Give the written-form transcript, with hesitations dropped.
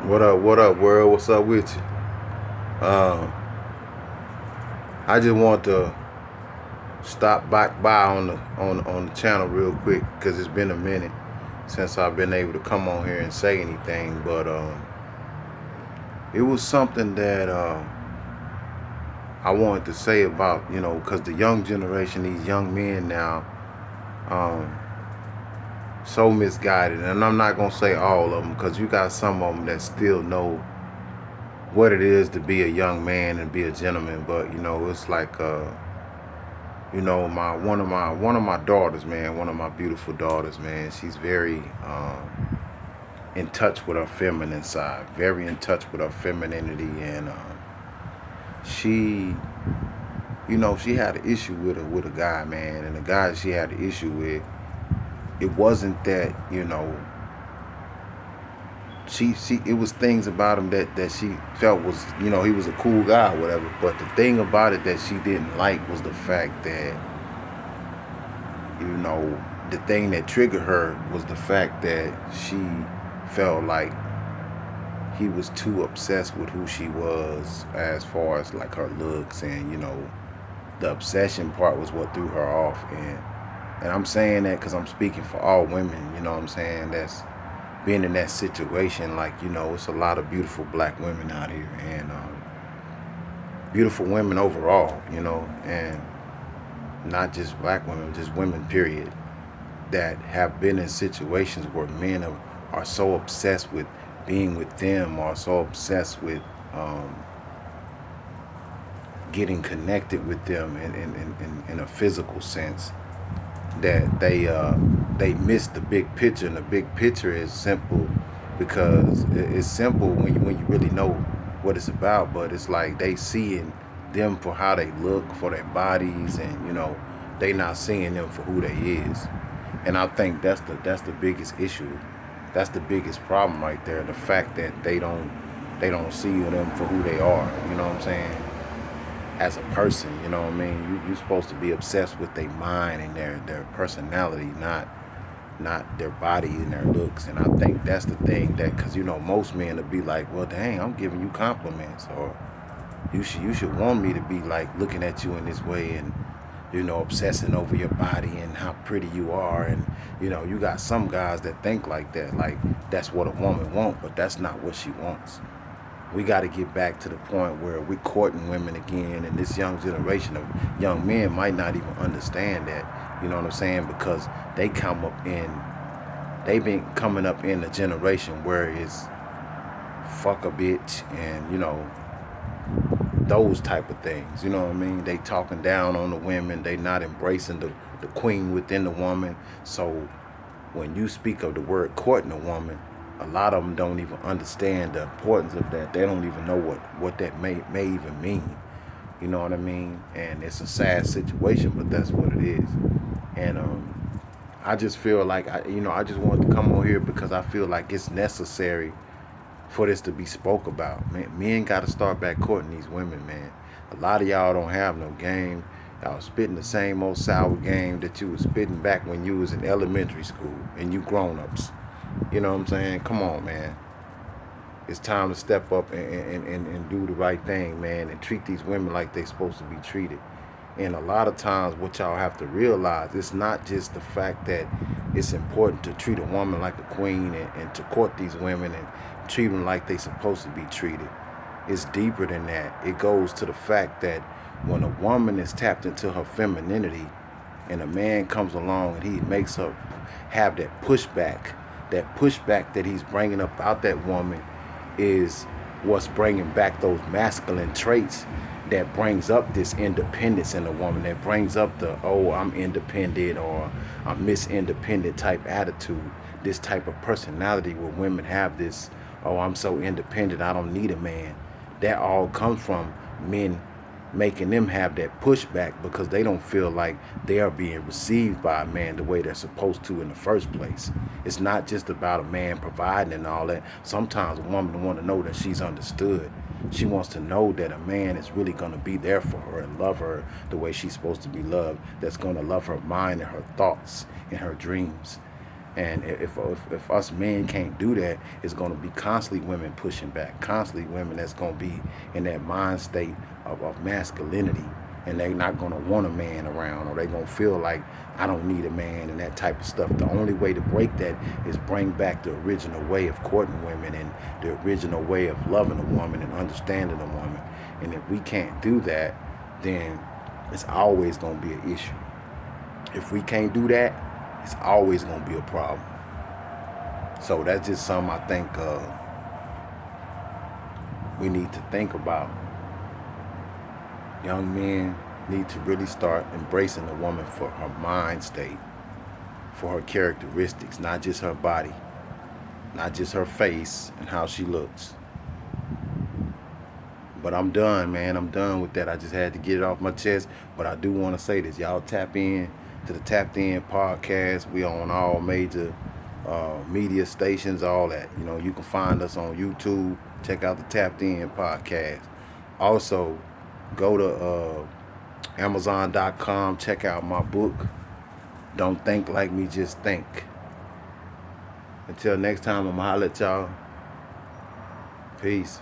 What up, world? What's up with you? Um, I just want to stop back by on the channel real quick because it's been a minute since I've been able to come on here and say anything. But it was something that I wanted to say about because the young generation, these young men now, um, so misguided, and I'm not gonna say all of them because you got some of them that still know what it is to be a young man and be a gentleman. But it's like my one of my daughters, man, one of my beautiful daughters, man, she's very in touch with her feminine side, very in touch with her femininity. And she she had an issue with a guy, man. And the guy she had an issue with, it wasn't that she it was things about him that she felt was he was a cool guy or whatever. But the thing about it that she didn't like was the fact that the thing that triggered her was the fact that she felt like he was too obsessed with who she was as far as like her looks. And the obsession part was what threw her off. And I'm saying that because I'm speaking for all women, what I'm saying, that's being in that situation. Like it's a lot of beautiful black women out here, and beautiful women overall, and not just black women, just women period, that have been in situations where men are so obsessed with being with them, or so obsessed with um, getting connected with them in a physical sense, that they miss the big picture. And the big picture is simple, because it's simple when you really know what it's about. But it's like they seeing them for how they look, for their bodies, and they not seeing them for who they is. And I think that's the biggest issue. That's the biggest problem right there. The fact that they don't see them for who they are. You know what I'm saying? As a person, you know what I mean? You're supposed to be obsessed with their mind and their personality, not their body and their looks. And I think that's the thing, that because most men will be like, well, dang, I'm giving you compliments, or you should want me to be like looking at you in this way, and obsessing over your body and how pretty you are. And you got some guys that think like that, like that's what a woman wants, but that's not what she wants. We got to get back to the point where we're courting women again. And this young generation of young men might not even understand that. You know what I'm saying? Because they've been coming up in a generation where it's fuck a bitch, and those type of things. You know what I mean? They talking down on the women. They not embracing the queen within the woman. So when you speak of the word courting a woman, a lot of them don't even understand the importance of that. They don't even know what that may even mean. You know what I mean? And it's a sad situation, but that's what it is. And I just feel like I just wanted to come on here because I feel like it's necessary for this to be spoke about. Man, men got to start back courting these women, man. A lot of y'all don't have no game. Y'all spitting the same old sour game that you was spitting back when you was in elementary school, and you grown-ups. You know what I'm saying? Come on, man. It's time to step up and do the right thing, man, and treat these women like they supposed to be treated. And a lot of times what y'all have to realize, it's not just the fact that it's important to treat a woman like a queen, and to court these women and treat them like they supposed to be treated. It's deeper than that. It goes to the fact that when a woman is tapped into her femininity, and a man comes along and he makes her have that pushback that he's bringing up out that woman is what's bringing back those masculine traits, that brings up this independence in a woman, that brings up the, oh, I'm independent, or I'm Miss Independent type attitude, this type of personality where women have this, oh, I'm so independent, I don't need a man. That all comes from men making them have that pushback because they don't feel like they are being received by a man the way they're supposed to in the first place. It's not just about a man providing and all that. Sometimes a woman wants to know that she's understood. She wants to know that a man is really going to be there for her and love her the way she's supposed to be loved, that's going to love her mind and her thoughts and her dreams. And if us men can't do that, it's going to be constantly women pushing back, constantly women that's going to be in that mind state of masculinity, and they're not going to want a man around, or they're going to feel like, I don't need a man, and that type of stuff. The only way to break that is bring back the original way of courting women, and the original way of loving a woman and understanding a woman. And if we can't do that, then it's always going to be an issue. If we can't do that, it's always going to be a problem. So that's just something I think we need to think about. Young men need to really start embracing a woman for her mind state, for her characteristics, not just her body, not just her face and how she looks. But I'm done, man. I'm done with that. I just had to get it off my chest. But I do want to say this. Y'all tap in to the Tapped In podcast. We on all major media stations, all that. You know, you can find us on YouTube. Check out the Tapped In podcast. Also, go to Amazon.com. Check out my book, Don't Think Like Me, Just Think. Until next time, I'm going to holler at y'all. Peace.